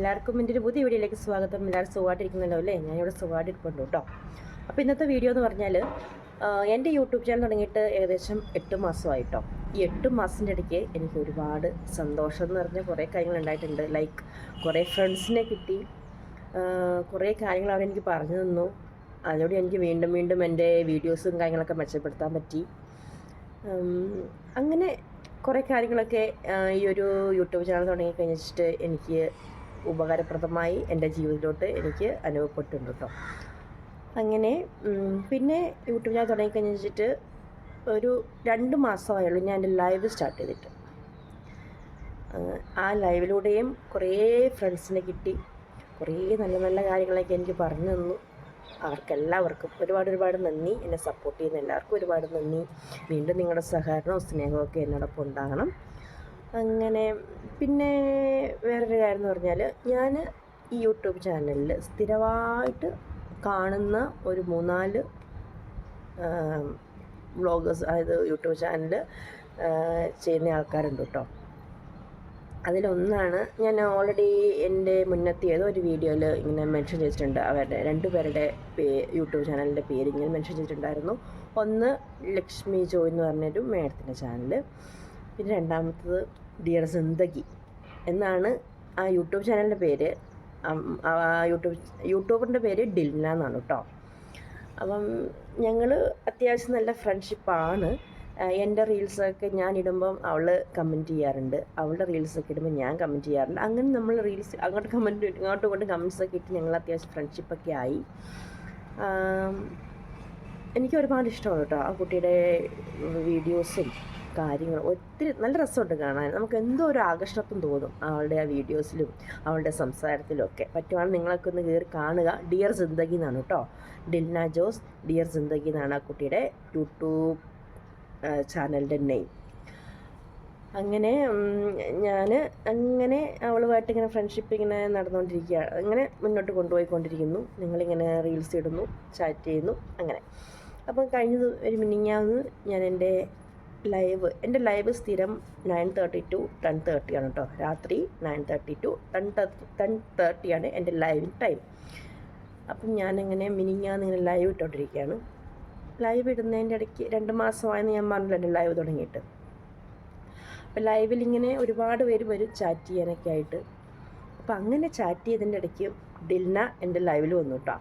എല്ലാവർക്കും എൻ്റെ ഒരു പുതിയ വീഡിയോയിലേക്ക് സ്വാഗതം. എല്ലാവരും സുഖമായിട്ടിരിക്കുന്നല്ലോ അല്ലേ? ഞാനിവിടെ സുഖമായിട്ടിരിപ്പുണ്ട് കേട്ടോ. അപ്പോൾ ഇന്നത്തെ വീഡിയോ എന്ന് പറഞ്ഞാൽ എൻ്റെ യൂട്യൂബ് ചാനൽ തുടങ്ങിയിട്ട് ഏകദേശം 8 മാസമായിട്ടോ. ഈ 8 മാസത്തിൻ്റെ ഇടയ്ക്ക് എനിക്ക് ഒരുപാട് സന്തോഷം എന്ന് പറഞ്ഞ കുറേ കാര്യങ്ങൾ ഉണ്ടായിട്ടുണ്ട്. ലൈക്ക് കുറേ ഫ്രണ്ട്സിനെ കിട്ടി, കുറേ കാര്യങ്ങൾ അവരെനിക്ക് പറഞ്ഞു തന്നു. അതിലൂടെ എനിക്ക് വീണ്ടും വീണ്ടും എൻ്റെ വീഡിയോസും കാര്യങ്ങളൊക്കെ മെച്ചപ്പെടുത്താൻ പറ്റി. അങ്ങനെ കുറേ കാര്യങ്ങളൊക്കെ ഈ ഒരു യൂട്യൂബ് ചാനൽ തുടങ്ങിക്കഴിഞ്ഞിട്ട് എനിക്ക് ഉപകാരപ്രദമായി എൻ്റെ ജീവിതത്തിലോട്ട് എനിക്ക് അനുഭവപ്പെട്ടിട്ടുണ്ട് കേട്ടോ. അങ്ങനെ പിന്നെ യൂട്യൂബ് ചാനൽ തുടങ്ങിക്കഴിഞ്ഞിട്ട് ഒരു 2 മാസമായുള്ളൂ ഞാൻ എൻ്റെ ലൈവ് സ്റ്റാർട്ട് ചെയ്തിട്ട്. ആ ലൈവിലൂടെയും കുറേ ഫ്രണ്ട്സിനെ കിട്ടി, കുറേ നല്ല നല്ല കാര്യങ്ങളൊക്കെ എനിക്ക് പറഞ്ഞു തന്നു. അവർക്കെല്ലാവർക്കും ഒരുപാട് നന്ദി. എന്നെ സപ്പോർട്ട് ചെയ്യുന്ന എല്ലാവർക്കും ഒരുപാട് നന്ദി. വീണ്ടും നിങ്ങളുടെ സഹകരണവും സ്നേഹവും ഒക്കെ എന്നോടൊപ്പം ഉണ്ടാകണം. അങ്ങനെ പിന്നെ വേറൊരു കാര്യം എന്ന് പറഞ്ഞാൽ, ഞാൻ ഈ യൂട്യൂബ് ചാനലിൽ സ്ഥിരമായിട്ട് കാണുന്ന ഒരു 3-4 വ്ളോഗേഴ്സ്, അതായത് യൂട്യൂബ് ചാനൽ ചെയ്യുന്ന ആൾക്കാരുണ്ട് കേട്ടോ. അതിലൊന്നാണ് ഞാൻ ഓൾറെഡി എൻ്റെ മുന്നത്തെ ഏതോ ഒരു വീഡിയോയിൽ ഇങ്ങനെ മെൻഷൻ ചെയ്തിട്ടുണ്ട്. അവരുടെ 2 പേരുടെ യൂട്യൂബ് ചാനലിൻ്റെ പേര് ഇങ്ങനെ മെൻഷൻ ചെയ്തിട്ടുണ്ടായിരുന്നു. ഒന്ന് ലക്ഷ്മി ജോയ് എന്ന് പറഞ്ഞൊരു മേഡത്തിൻ്റെ ചാനൽ, പിന്നെ രണ്ടാമത്തത് ഡിയർ സിന്ദഗി എന്നാണ് ആ യൂട്യൂബ് ചാനലിൻ്റെ പേര്. യൂട്യൂബറിൻ്റെ പേര് ഡിൽന എന്നാണ് കേട്ടോ. അപ്പം ഞങ്ങൾ അത്യാവശ്യം നല്ല ഫ്രണ്ട്ഷിപ്പാണ്. എൻ്റെ റീൽസൊക്കെ ഞാൻ ഇടുമ്പം അവൾ കമൻറ്റ് ചെയ്യാറുണ്ട്, അവളുടെ റീൽസൊക്കെ ഇടുമ്പോൾ ഞാൻ കമൻറ്റ് ചെയ്യാറുണ്ട്. അങ്ങനെ നമ്മൾ റീൽസ് അങ്ങോട്ടും ഇങ്ങോട്ടും കമൻറ്റ്സൊക്കെ ഇട്ട് ഞങ്ങൾ അത്യാവശ്യം ഫ്രണ്ട്ഷിപ്പൊക്കെ ആയി. എനിക്ക് ഒരുപാട് ഇഷ്ടമാണ് കേട്ടോ ആ കുട്ടിയുടെ വീഡിയോസും കാര്യങ്ങളും. ഒത്തിരി നല്ല രസമുണ്ട് കാണാൻ. നമുക്ക് എന്തോ ഒരു ആകർഷണം തോന്നും അവളുടെ ആ വീഡിയോസിലും അവളുടെ സംസാരത്തിലും ഒക്കെ. പറ്റുവാണെങ്കിൽ നിങ്ങളൊക്കെ ഒന്ന് കയറി കാണുക. ഡിയർ സിന്ദഗി എന്നാണ് കേട്ടോ, ഡിൽന ജോസ് ഡിയർ സിന്ദഗി എന്നാണ് ആ കുട്ടിയുടെ യൂട്യൂബ് ചാനലിൻ്റെ നെയിം. അങ്ങനെ ഞാൻ അങ്ങനെ അവളുമായിട്ട് ഇങ്ങനെ ഫ്രണ്ട്ഷിപ്പ് ഇങ്ങനെ നടന്നുകൊണ്ടിരിക്കുകയാണ്. ഇങ്ങനെ മുന്നോട്ട് കൊണ്ടുപോയിക്കൊണ്ടിരിക്കുന്നു. ഞങ്ങളിങ്ങനെ റീൽസ് ഇടുന്നു, ചാറ്റ് ചെയ്യുന്നു അങ്ങനെ. അപ്പം കഴിഞ്ഞത് ഒരു മിനിഞ്ഞാന്ന് ഞാൻ എൻ്റെ ലൈവ് സ്ഥിരം 9:30 to 10:30 ആണ് കേട്ടോ. രാത്രി 9:30 to 10:30 ആണ് എൻ്റെ ലൈവ് ടൈം. അപ്പം ഞാനങ്ങനെ മിനിഞ്ഞാന്ന് ഇങ്ങനെ ലൈവ് ഇട്ടുകൊണ്ടിരിക്കുകയാണ്. ലൈവ് ഇടുന്നതിൻ്റെ ഇടയ്ക്ക് 2 മാസമായെന്ന് ഞാൻ പറഞ്ഞില്ല എൻ്റെ ലൈവ് തുടങ്ങിയിട്ട്. അപ്പം ലൈവിലിങ്ങനെ ഒരുപാട് പേര് വരും ചാറ്റ് ചെയ്യാനൊക്കെ ആയിട്ട്. അപ്പം അങ്ങനെ ചാറ്റ് ചെയ്തതിൻ്റെ ഇടയ്ക്ക് ഡിൽന എൻ്റെ ലൈവിൽ വന്നു കേട്ടോ.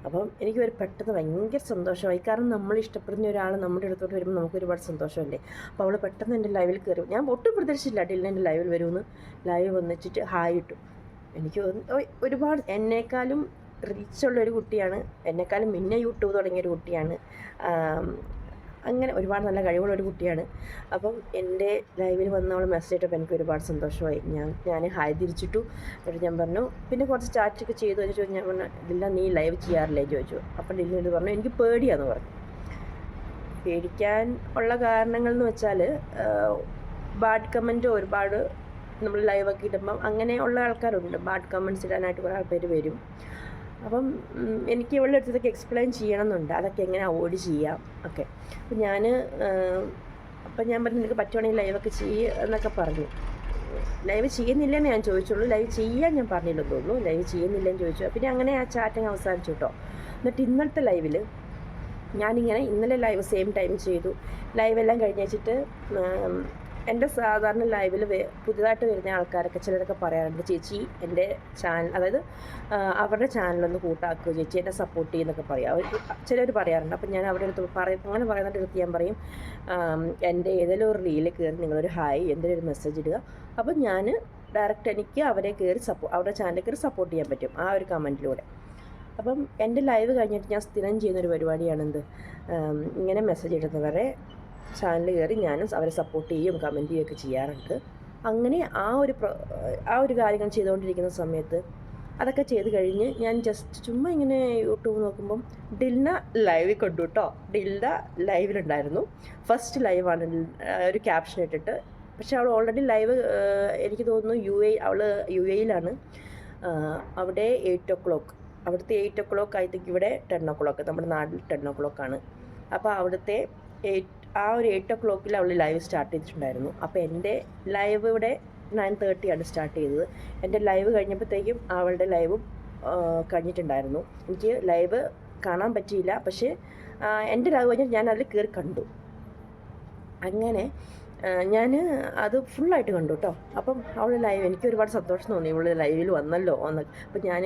അപ്പം എനിക്ക് പെട്ടെന്ന് ഭയങ്കര സന്തോഷമായി. കാരണം നമ്മൾ ഇഷ്ടപ്പെടുന്ന ഒരാൾ നമ്മുടെ അടുത്തോട്ട് വരുമ്പോൾ നമുക്ക് ഒരുപാട് സന്തോഷമല്ലേ. അപ്പോൾ അവൾ പെട്ടെന്ന് എൻ്റെ ലൈവിൽ കയറി. ഞാൻ ഒട്ടും പ്രതീക്ഷിച്ചില്ല ഡിൽന എൻ്റെ ലൈവിൽ വരുമെന്ന്. ലൈവ് വന്നിട്ട് ഹായ് ഇട്ടു. എനിക്ക് ഒരുപാട് എന്നെക്കാളും റീച്ചുള്ളൊരു കുട്ടിയാണ്, എന്നെക്കാളും മുന്നേ യൂട്യൂബ് തുടങ്ങിയൊരു കുട്ടിയാണ്. അങ്ങനെ ഒരുപാട് നല്ല കഴിവുള്ളൊരു കുട്ടിയാണ്. അപ്പം എൻ്റെ ലൈവിൽ വന്നവൾ മെസ്സേജ് ഇട്ടപ്പോൾ എനിക്ക് ഒരുപാട് സന്തോഷമായി. ഞാൻ ഹായ് തിരിച്ചിട്ടു. എന്നിട്ട് ഞാൻ പറഞ്ഞു, പിന്നെ കുറച്ച് ചാറ്റൊക്കെ ചെയ്തു എന്ന് ചോദിച്ചു. ഞാൻ പറഞ്ഞു, ഡില്ല നീ ലൈവ് ചെയ്യാറില്ലേ ചോദിച്ചു. അപ്പം ഡില്ല ഇത് പറഞ്ഞു, എനിക്ക് പേടിയാന്ന് പറഞ്ഞു. പേടിക്കാൻ ഉള്ള കാരണങ്ങൾ എന്ന് വെച്ചാൽ ബാഡ് കമൻറ്റ് ഒരുപാട് നമ്മൾ ലൈവൊക്കെ ഇടുമ്പം അങ്ങനെയുള്ള ആൾക്കാരുണ്ട്. ബാഡ് കമൻറ്റ്സ് ഇടാനായിട്ട് കുറേ ആൾക്കാർ വരും. അപ്പം എനിക്ക് ഇവളുടെ അടുത്തൊക്കെ എക്സ്പ്ലെയിൻ ചെയ്യണമെന്നുണ്ട്, അതൊക്കെ എങ്ങനെ അവോയ്ഡ് ചെയ്യാം ഒക്കെ. അപ്പം ഞാൻ പറഞ്ഞു, നിനക്ക് പറ്റുവാണെങ്കിൽ ലൈവൊക്കെ ചെയ്യുക എന്നൊക്കെ പറഞ്ഞു. ലൈവ് ചെയ്യുന്നില്ലെന്ന് ഞാൻ ചോദിച്ചുള്ളൂ, ലൈവ് ചെയ്യാൻ ഞാൻ പറഞ്ഞില്ലെന്ന് തോന്നുന്നു. ലൈവ് ചെയ്യുന്നില്ലെന്ന് ചോദിച്ചു. പിന്നെ അങ്ങനെ ആ ചാറ്റിങ് അവസാനിച്ചു കേട്ടോ. എന്നിട്ട് ഇന്നലത്തെ ലൈവിൽ ഞാനിങ്ങനെ ഇന്നലെ ലൈവ് സെയിം ടൈം ചെയ്തു. ലൈവെല്ലാം കഴിഞ്ഞ് വെച്ചിട്ട് എൻ്റെ സാധാരണ ലൈവിൽ പുതുതായിട്ട് വരുന്ന ആൾക്കാരൊക്കെ ചിലരൊക്കെ പറയാറുണ്ട്, ചേച്ചി എൻ്റെ ചാനൽ, അതായത് അവരുടെ ചാനലൊന്ന് കൂട്ടാക്കുക ചേച്ചി, എന്നെ സപ്പോർട്ട് ചെയ്യുന്നൊക്കെ പറയും. അവർ ചിലർ പറയാറുണ്ട്. അപ്പം ഞാൻ അവരുടെ അടുത്ത് അങ്ങനെ പറയുന്നതിൻ്റെ അടുത്ത് ഞാൻ പറയും, എൻ്റെ ഏതെങ്കിലും ഒരു റീലിൽ കയറി നിങ്ങളൊരു ഹായ് എന്തെങ്കിലും ഒരു മെസ്സേജ് ഇടുക. അപ്പം ഞാൻ ഡയറക്റ്റ് എനിക്ക് അവരെ കയറി അവരുടെ ചാനലിൽ കയറി സപ്പോർട്ട് ചെയ്യാൻ പറ്റും ആ ഒരു കമൻറ്റിലൂടെ. അപ്പം എൻ്റെ ലൈവ് കഴിഞ്ഞിട്ട് ഞാൻ സ്ഥിരം ചെയ്യുന്നൊരു പരിപാടിയാണെന്ത്, ഇങ്ങനെ മെസ്സേജ് ഇടുന്നവരെ ചാനൽ കയറി ഞാനും അവരെ സപ്പോർട്ട് ചെയ്യും കമൻറ്റ് ചെയ്യുകയൊക്കെ ചെയ്യാറുണ്ട്. അങ്ങനെ ആ ഒരു കാര്യങ്ങൾ ചെയ്തുകൊണ്ടിരിക്കുന്ന സമയത്ത് അതൊക്കെ ചെയ്ത് കഴിഞ്ഞ് ഞാൻ ജസ്റ്റ് ചുമ്മാ ഇങ്ങനെ യൂട്യൂബ് നോക്കുമ്പം ഡിൽന ലൈവിൽ കണ്ടു കേട്ടോ. ഡിൽന ലൈവിലുണ്ടായിരുന്നു. ഫസ്റ്റ് ലൈവാണ്, ഒരു ക്യാപ്ഷൻ ഇട്ടിട്ട്. പക്ഷേ അവൾ ഓൾറെഡി ലൈവ് എനിക്ക് തോന്നുന്നു അവൾ UAE അവിടെ 8 o'clock, അവിടുത്തെ 8 o'clock ആയിത്തേക്ക് ഇവിടെ 10 o'clock, നമ്മുടെ നാട്ടിൽ 10 o'clock ആണ്. അപ്പോൾ അവിടുത്തെ ആ ഒരു 8 o'clock അവൾ ലൈവ് സ്റ്റാർട്ട് ചെയ്തിട്ടുണ്ടായിരുന്നു. അപ്പോൾ എൻ്റെ ലൈവ് ഇവിടെ 9:30 സ്റ്റാർട്ട് ചെയ്തത്. എൻ്റെ ലൈവ് കഴിഞ്ഞപ്പോഴത്തേക്കും അവളുടെ ലൈവും കഴിഞ്ഞിട്ടുണ്ടായിരുന്നു. എനിക്ക് ലൈവ് കാണാൻ പറ്റിയില്ല, പക്ഷേ എൻ്റെ ലൈവ് കഴിഞ്ഞിട്ട് ഞാൻ അതിൽ കയറി കണ്ടു. അങ്ങനെ ഞാൻ അത് ഫുള്ളായിട്ട് കണ്ടു കേട്ടോ. അപ്പം അവൾ ലൈവ് എനിക്ക് ഒരുപാട് സന്തോഷം തോന്നി, ഇവൾ ലൈവിൽ വന്നല്ലോ എന്ന്. അപ്പം ഞാൻ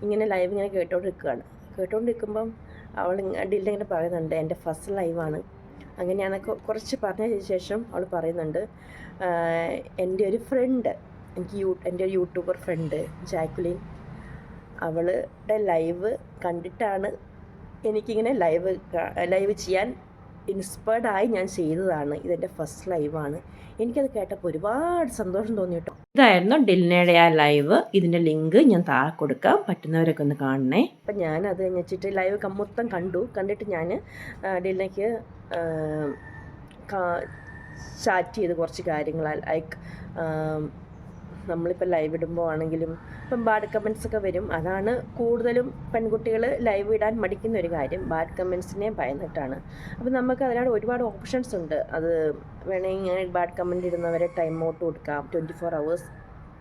ഇങ്ങനെ ലൈവ് ഇങ്ങനെ കേട്ടോണ്ടിരിക്കുമ്പം അവൾ ഡില്ലിങ്ങനെ പറയുന്നുണ്ട്, എൻ്റെ ഫസ്റ്റ് ലൈവാണ്. അങ്ങനെയാണ് കുറച്ച് പറഞ്ഞ ശേഷം അവൾ പറയുന്നുണ്ട്, എൻ്റെ ഒരു ഫ്രണ്ട്, എൻ്റെ ഒരു യൂട്യൂബർ ഫ്രണ്ട് ജാക്വലിൻ, അവളുടെ ലൈവ് കണ്ടിട്ടാണ് എനിക്കിങ്ങനെ ലൈവ് ചെയ്യാൻ ഇൻസ്പയർഡായി ഞാൻ ചെയ്തതാണ്. ഇതെൻ്റെ ഫസ്റ്റ് ലൈവാണ്. എനിക്കത് കേട്ടപ്പോൾ ഒരുപാട് സന്തോഷം തോന്നി കേട്ടോ. ഇതായിരുന്നു ഡിൽനയുടെ ആ ലൈവ്. ഇതിൻ്റെ ലിങ്ക് ഞാൻ താഴെ കൊടുക്കാം, പറ്റുന്നവരൊക്കെ ഒന്ന് കാണണേ. അപ്പം ഞാനത് കഴിഞ്ഞിട്ട് ലൈവ് മൊത്തം കണ്ടിട്ട് ഞാൻ ഡിൽനയ്ക്ക് ചാറ്റ് ചെയ്ത് കുറച്ച് കാര്യങ്ങൾ, ലൈക്ക് നമ്മളിപ്പോൾ ലൈവ് ഇടുമ്പോൾ ആണെങ്കിലും ഇപ്പം ബാഡ് കമൻസ് ഒക്കെ വരും. അതാണ് കൂടുതലും പെൺകുട്ടികൾ ലൈവ് ഇടാൻ മടിക്കുന്ന ഒരു കാര്യം, ബാഡ് കമൻസിനെ ഭയന്നിട്ടാണ്. അപ്പം നമുക്ക് അതിനോട് ഒരുപാട് ഓപ്ഷൻസ് ഉണ്ട്. അത് വേണമെങ്കിൽ ഇങ്ങനെ ബാഡ് കമൻറ്റ് ഇടുന്നവരെ ടൈം ഔട്ട് കൊടുക്കാം. 24 hours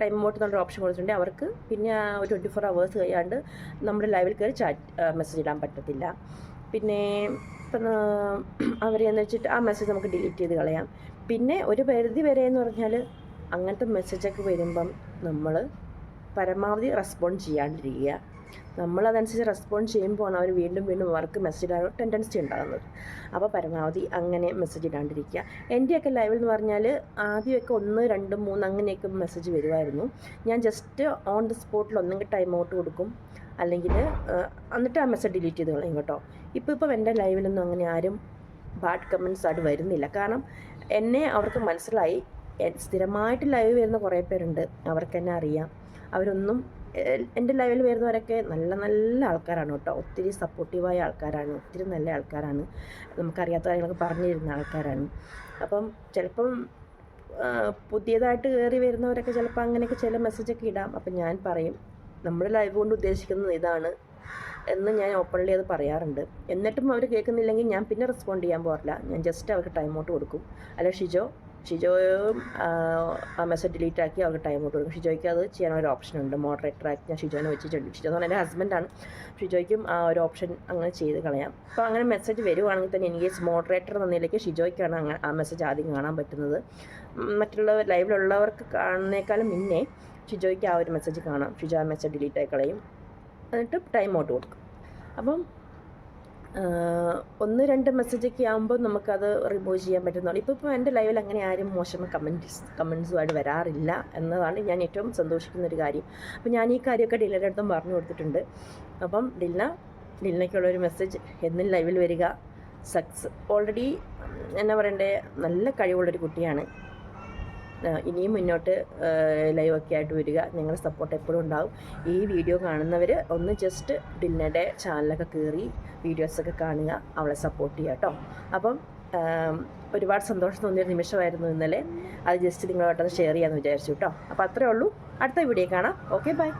ടൈം ഔട്ട് എന്നുള്ളൊരു ഓപ്ഷൻ കൊടുത്തിട്ടുണ്ട് അവർക്ക്. പിന്നെ ഒരു 24 hours കഴിയാണ്ട് നമ്മുടെ ലൈവിൽ കയറി മെസ്സേജ് ഇടാൻ പറ്റത്തില്ല. പിന്നെ ഇപ്പം അവരെന്ന് വെച്ചിട്ട് ആ മെസ്സേജ് നമുക്ക് ഡിലീറ്റ് ചെയ്ത് കളയാം. പിന്നെ ഒരു പരിധി വരെ എന്ന് പറഞ്ഞാൽ അങ്ങനത്തെ മെസ്സേജൊക്കെ വരുമ്പം നമ്മൾ പരമാവധി റെസ്പോണ്ട് ചെയ്യാണ്ടിരിക്കുക. നമ്മളതനുസരിച്ച് റെസ്പോണ്ട് ചെയ്യുമ്പോഴാണ് അവർ വീണ്ടും അവർക്ക് മെസ്സേജ് ഇടാൻ ടെൻഡൻസി ഉണ്ടാകുന്നത്. അപ്പോൾ പരമാവധി അങ്ങനെ മെസ്സേജ് ഇടാണ്ടിരിക്കുക. എൻ്റെയൊക്കെ ലൈവിൽ എന്ന് പറഞ്ഞാൽ ആദ്യമൊക്കെ 1, 2, 3 അങ്ങനെയൊക്കെ മെസ്സേജ് വരുമായിരുന്നു. ഞാൻ ജസ്റ്റ് ഓൺ ദി സ്പോട്ടിൽ ഒന്നെങ്കിൽ ടൈം ഔട്ട് കൊടുക്കും, അല്ലെങ്കിൽ എന്നിട്ട് ആ മെസ്സേജ് ഡിലീറ്റ് ചെയ്ത് കളയും കേട്ടോ. ഇപ്പം എൻ്റെ ലൈവിലൊന്നും അങ്ങനെ ആരും ബാഡ് കമൻസ് ആയിട്ട് വരുന്നില്ല. കാരണം എന്നെ അവർക്ക് മനസ്സിലായി. സ്ഥിരമായിട്ട് ലൈവ് വരുന്ന കുറേ പേരുണ്ട്, അവർക്ക് എന്നെ അറിയാം. അവരൊന്നും എൻ്റെ ലൈവിൽ വരുന്നവരൊക്കെ നല്ല നല്ല ആൾക്കാരാണ് കേട്ടോ. ഒത്തിരി സപ്പോർട്ടീവായ ആൾക്കാരാണ്, ഒത്തിരി നല്ല ആൾക്കാരാണ്, നമുക്കറിയാത്ത കാര്യങ്ങളൊക്കെ പറഞ്ഞു തരുന്ന ആൾക്കാരാണ്. അപ്പം ചിലപ്പം പുതിയതായിട്ട് കയറി വരുന്നവരൊക്കെ ചിലപ്പോൾ അങ്ങനെയൊക്കെ ചില മെസ്സേജൊക്കെ ഇടാം. അപ്പം ഞാൻ പറയും, നമ്മുടെ ലൈവ് കൊണ്ട് ഉദ്ദേശിക്കുന്നത് ഇതാണ് എന്ന് ഞാൻ ഓപ്പൺലി അത് പറയാറുണ്ട്. എന്നിട്ടും അവർ കേൾക്കുന്നില്ലെങ്കിൽ ഞാൻ പിന്നെ റെസ്പോണ്ട് ചെയ്യാൻ പോകില്ല. ഞാൻ ജസ്റ്റ് അവർക്ക് ടൈം ഔട്ട് കൊടുക്കും. അല്ല ഷിജോയും ആ മെസ്സേജ് ഡിലീറ്റ് ആക്കി അവർക്ക് ടൈം ഔട്ട് കൊടുക്കും. ഷിജോയ്ക്ക് അത് ചെയ്യാനൊരു ഓപ്ഷനുണ്ട്, മോഡറേറ്ററാക്കി ഞാൻ ഷിജോനെ വെച്ചിട്ടുണ്ട്. ഷിജോ എന്ന് പറഞ്ഞാൽ എൻ്റെ ഹസ്ബൻഡാണ്. ഷിജോയ്ക്കും ആ ഒരു ഓപ്ഷൻ അങ്ങനെ ചെയ്ത് കളയാം. അപ്പോൾ അങ്ങനെ മെസ്സേജ് വരുവാണെങ്കിൽ തന്നെ എനിക്ക് മോഡറേറ്റർ എന്ന നിലയ്ക്ക് ഷിജോയ്ക്കാണ് അങ്ങനെ ആ മെസ്സേജ് ആദ്യം കാണാൻ പറ്റുന്നത്. മറ്റുള്ളവർ ലൈവിലുള്ളവർക്ക് കാണുന്നേക്കാളും മുന്നേ ഷിജോയ്ക്ക് ആ ഒരു മെസ്സേജ് കാണാം. ഷിജോ ആ മെസ്സേജ് ഡിലീറ്റ് ആയി കളയും, എന്നിട്ട് ടൈം ഔട്ട് കൊടുക്കും. അപ്പം 1, 2 മെസ്സേജൊക്കെ ആകുമ്പോൾ നമുക്കത് റിമൂവ് ചെയ്യാൻ പറ്റുന്നുള്ളൂ. ഇപ്പോൾ എൻ്റെ ലൈവിൽ അങ്ങനെ ആരും മോശം കമൻസുമായിട്ട് വരാറില്ല എന്നതാണ് ഞാൻ ഏറ്റവും സന്തോഷിക്കുന്നൊരു കാര്യം. അപ്പോൾ ഞാൻ ഈ കാര്യമൊക്കെ ഡിൽനയുടെ അടുത്തും പറഞ്ഞു കൊടുത്തിട്ടുണ്ട്. അപ്പം ഡിൽനയ്ക്കുള്ളൊരു മെസ്സേജ്, എന്നും ലൈവിൽ വരിക, ഓൾറെഡി എന്നാ പറയണ്ടേ, നല്ല കഴിവുള്ളൊരു കുട്ടിയാണ്. ഇനിയും മുന്നോട്ട് ലൈവൊക്കെ ആയിട്ട് വരിക. നിങ്ങളുടെ സപ്പോർട്ട് എപ്പോഴും ഉണ്ടാവും. ഈ വീഡിയോ കാണുന്നവർ ഒന്ന് ജസ്റ്റ് ഡിൽനയുടെ ചാനലൊക്കെ കയറി വീഡിയോസൊക്കെ കാണുക, അവളെ സപ്പോർട്ട് ചെയ്യുക കേട്ടോ. അപ്പം ഒരുപാട് സന്തോഷം തോന്നിയൊരു നിമിഷമായിരുന്നു ഇന്നലെ. അത് ജസ്റ്റ് നിങ്ങളുമായിട്ടൊന്ന് ഷെയർ ചെയ്യാമെന്ന് വിചാരിച്ചു കേട്ടോ. അപ്പോൾ അത്രേ ഉള്ളൂ. അടുത്ത വീഡിയോ കാണാം. Okay, by.